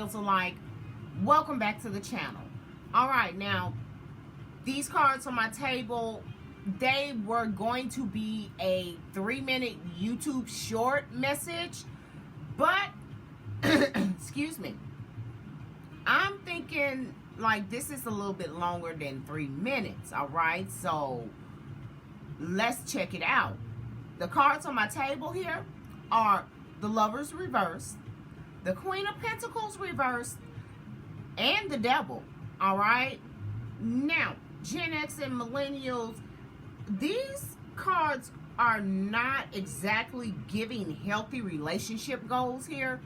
millennials alike, welcome back to the channel. All right, now these cards on my table, they were going to be a 3-minute YouTube short message, but excuse me, I'm thinking like this is a little bit longer than 3 minutes. All right, so let's check it out. The cards on my table here are the Lovers reversed, the Queen of Pentacles reversed, and the Devil. All right, now Gen X and millennials, these cards are not exactly giving healthy relationship goals here,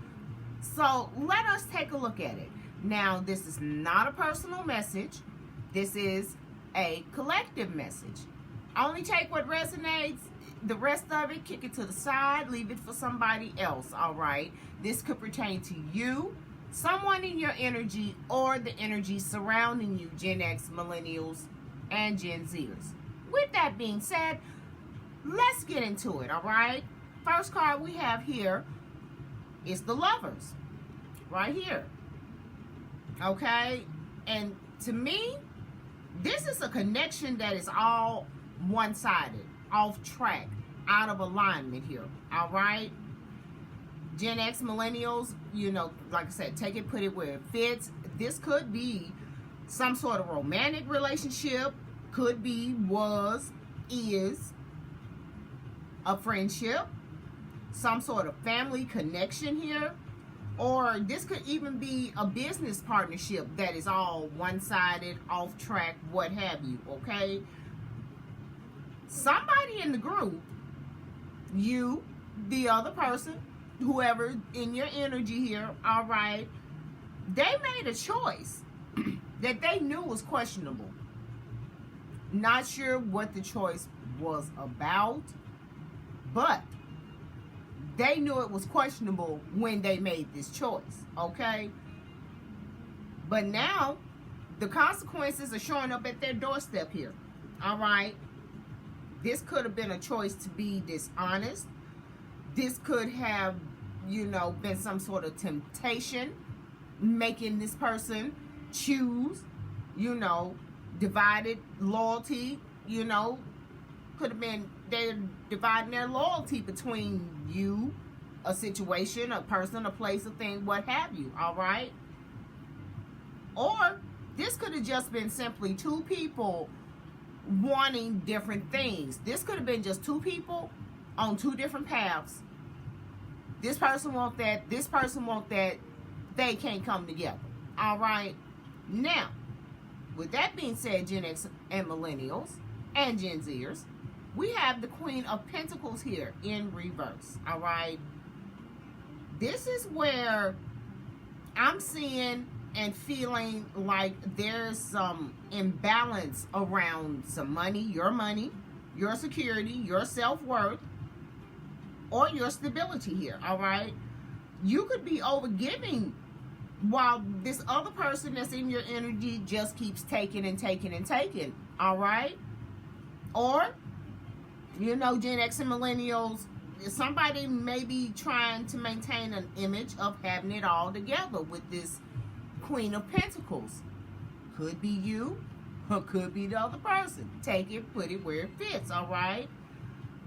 so let us take a look at it. Now, this is not a personal message. This is a collective message. Only take what resonates. The rest of it, kick it to the side. Leave it for somebody else, all right? This could pertain to you, someone in your energy, or the energy surrounding you, Gen X, millennials, and Gen Zers. With that being said, let's get into it, all right? First card we have here is the Lovers, right here. Okay, and to me, this is a connection that is all one-sided, off track, out of alignment here. All right, Gen X millennials, you know, like I said, take it, put it where it fits. This could be some sort of romantic relationship, could be, was, is a friendship, some sort of family connection here. Or this could even be a business partnership that is all one-sided, off track, what have you, okay? Somebody in the group, you, the other person, whoever in your energy here, all right, they made a choice that they knew was questionable. Not sure what the choice was about, but they knew it was questionable when they made this choice, okay? But now, the consequences are showing up at their doorstep here, all right? This could have been a choice to be dishonest. This could have, you know, been some sort of temptation, making this person choose, you know, divided loyalty, you know, could have been they're dividing their loyalty between you, a situation, a person, a place, a thing, what have you, all right? Or this could have just been simply two people wanting different things. This could have been just two people on two different paths. This person wants that, this person wants that, they can't come together, all right? Now, with that being said, Gen X and millennials and Gen Zers, we have the Queen of Pentacles here in reverse, all right? This is where I'm seeing and feeling like there's some imbalance around some money, your security, your self-worth, or your stability here, all right? You could be overgiving while this other person that's in your energy just keeps taking and taking and taking, all right? Or, you know, Gen X and millennials, somebody may be trying to maintain an image of having it all together with this Queen of Pentacles. Could be you, or could be the other person. Take it, put it where it fits, all right?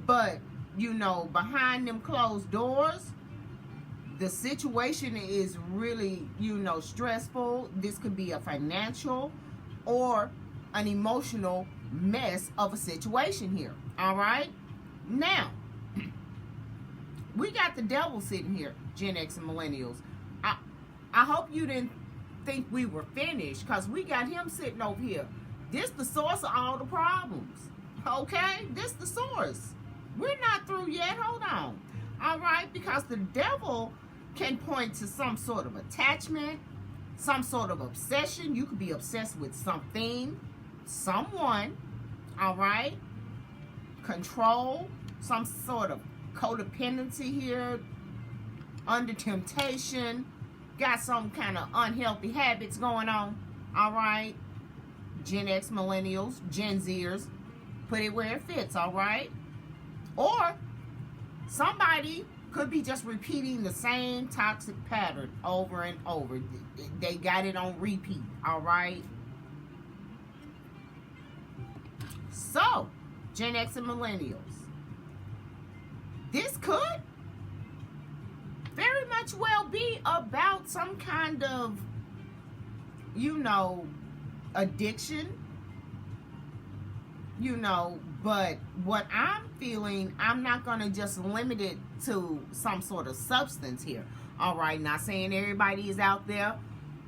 But, you know, behind them closed doors, the situation is really, you know, stressful. This could be a financial or an emotional mess of a situation here, all right? Now, we got the Devil sitting here, Gen X and millennials. I hope you didn't think we were finished, because we got him sitting over here. This the source of all the problems, okay? This the source. We're not through yet. Hold on, all right? Because the Devil can point to some sort of attachment, some sort of obsession. You could be obsessed with something, someone, all right? Control, some sort of codependency here, under temptation, got some kind of unhealthy habits going on, all right? Gen X, millennials, Gen Zers, put it where it fits, all right? Or somebody Could be just repeating the same toxic pattern over and over. They got it on repeat, all right? So, Gen X and millennials, this could very much well be about some kind of, you know, addiction, you know, but what I'm feeling, I'm not going to just limit it to some sort of substance here. All right, not saying everybody is out there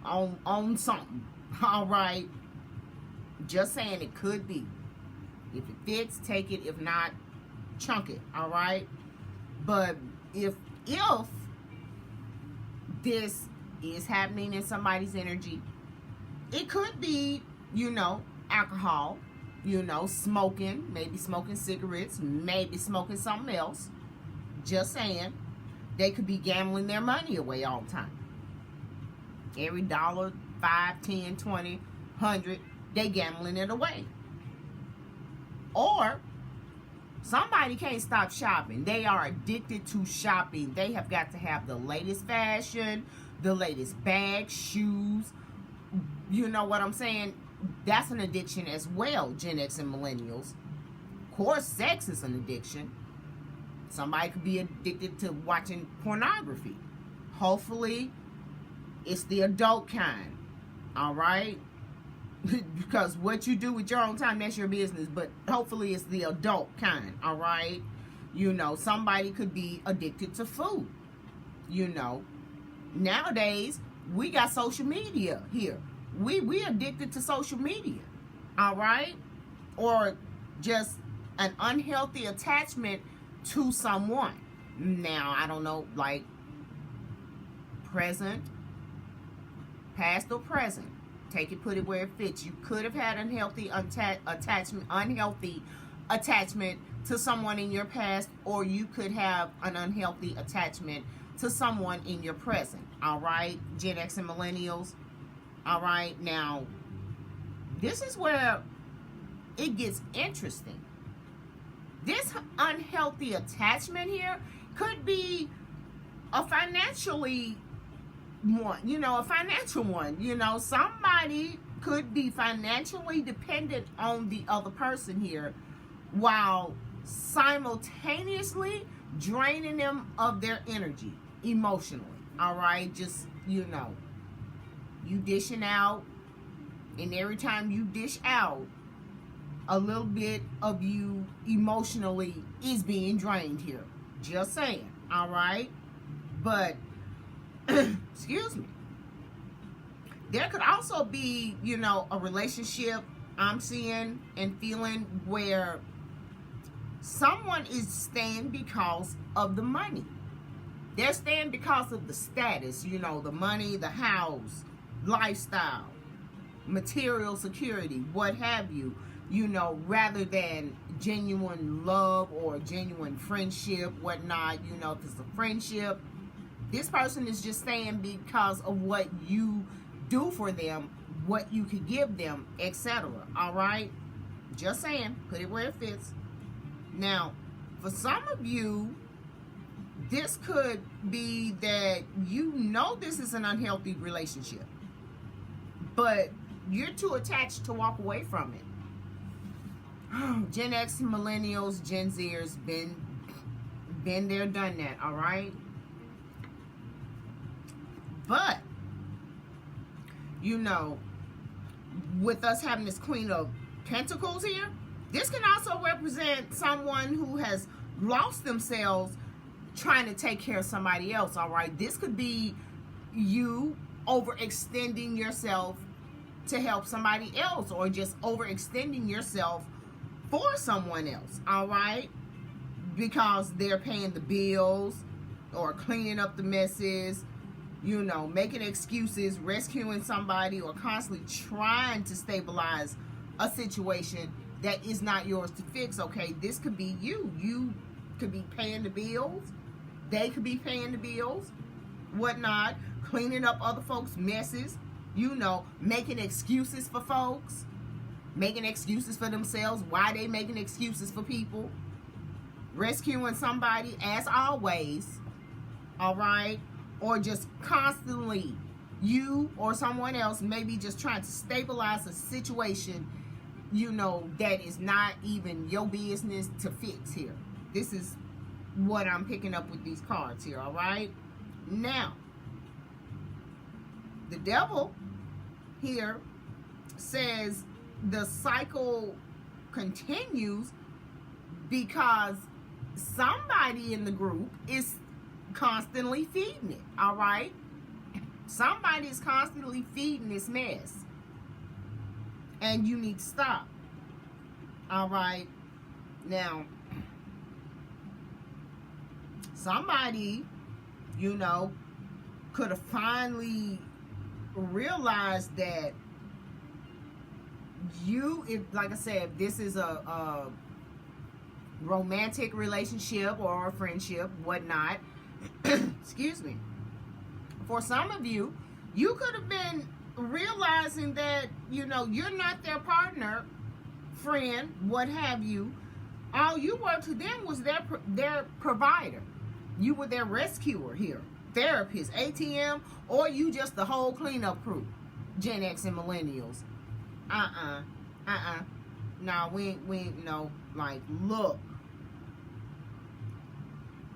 on something. All right, just saying it could be. If it fits, take it. If not, chunk it. All right, but if this is happening in somebody's energy, it could be, you know, alcohol, you know, smoking, maybe smoking cigarettes, maybe smoking something else. Just saying. They could be gambling their money away all the time. Every dollar, 5, 10, 20, 100, they gambling it away. Or somebody can't stop shopping. They are addicted to shopping. They have got to have the latest fashion, the latest bags, shoes. You know what I'm saying? That's an addiction as well, Gen X and millennials. Of course, sex is an addiction. Somebody could be addicted to watching pornography. Hopefully, it's the adult kind. All right? Because what you do with your own time, that's your business. But hopefully, it's the adult kind. All right? You know, somebody could be addicted to food. You know, nowadays, we got social media here. We addicted to social media. All right? Or just an unhealthy attachment to someone. Now, I don't know, like present, past or present. Take it, put it where it fits. You could have had unhealthy attachment to someone in your past, or you could have an unhealthy attachment to someone in your present. All right, Gen X and millennials. All right, now this is where it gets interesting. This unhealthy attachment here could be a financially one, you know, a financial one. You know, somebody could be financially dependent on the other person here while simultaneously draining them of their energy emotionally. All right, just, you know, you dishing out, and every time you dish out, a little bit of you emotionally is being drained here. Just saying. All right, but excuse me, there could also be, you know, a relationship I'm seeing and feeling where someone is staying because of the money. They're staying because of the status, you know, the money, the house, lifestyle, material security, what have you, you know, rather than genuine love or genuine friendship, whatnot. You know, if it's a friendship, this person is just staying because of what you do for them, what you could give them, etc. All right? Just saying, put it where it fits. Now, for some of you, this could be that you know this is an unhealthy relationship, but you're too attached to walk away from it. Gen X, millennials, Gen Zers, been there, done that, all right? But, you know, with us having this Queen of Pentacles here, this can also represent someone who has lost themselves trying to take care of somebody else, all right? This could be you overextending yourself to help somebody else, or just overextending yourself for someone else, all right? Because they're paying the bills or cleaning up the messes, you know, making excuses, rescuing somebody, or constantly trying to stabilize a situation that is not yours to fix. Okay, this could be you. You could be paying the bills. They could be paying the bills, whatnot, cleaning up other folks' messes, you know, making excuses for folks, making excuses for themselves. Why they making excuses for people? Rescuing somebody, as always, all right? Or just constantly, you or someone else maybe just trying to stabilize a situation, you know, that is not even your business to fix here. This is what I'm picking up with these cards here, all right? Now, the devil here says the cycle continues because somebody in the group is constantly feeding it, all right? Somebody is constantly feeding this mess, and you need to stop, all right? Now, somebody, you know, could have finally realized that you, if, like I said, if this is a romantic relationship or a friendship, whatnot, excuse me, for some of you, you could have been realizing that, you know, you're not their partner, friend, what have you. All you were to them was their provider. You were their rescuer here, therapist, ATM, or you just the whole cleanup crew, Gen X and millennials. No, we no, like, look.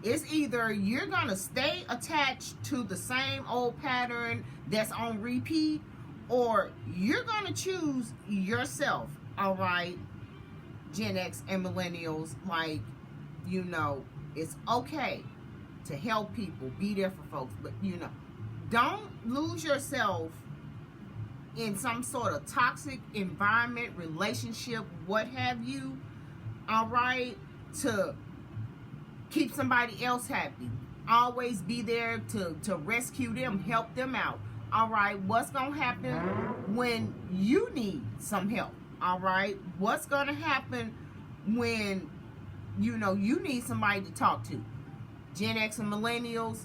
It's either you're going to stay attached to the same old pattern that's on repeat, or you're going to choose yourself, all right, Gen X and millennials. Like, you know, it's okay to help people, be there for folks, but, you know, don't lose yourself in some sort of toxic environment, relationship, what have you, all right, to keep somebody else happy. Always be there to rescue them, help them out. All right, what's going to happen when you need some help? All right, what's going to happen when, you know, you need somebody to talk to? Gen X and millennials,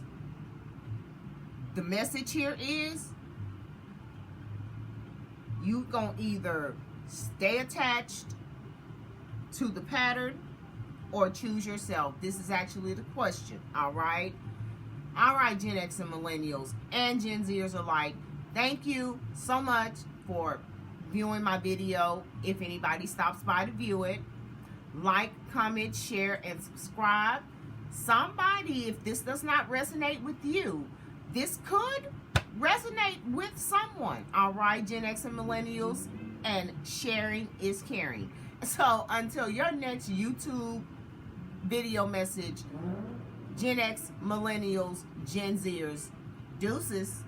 the message here is you going to either stay attached to the pattern or choose yourself. This is actually the question, all right? All right, Gen X and millennials and Gen Zers alike, thank you so much for viewing my video. If anybody stops by to view it, like, comment, share, and subscribe. Somebody, if this does not resonate with you, this could resonate with someone, all right, Gen X and millennials, and sharing is caring. So until your next YouTube video message, Gen X, millennials, Gen Zers, deuces.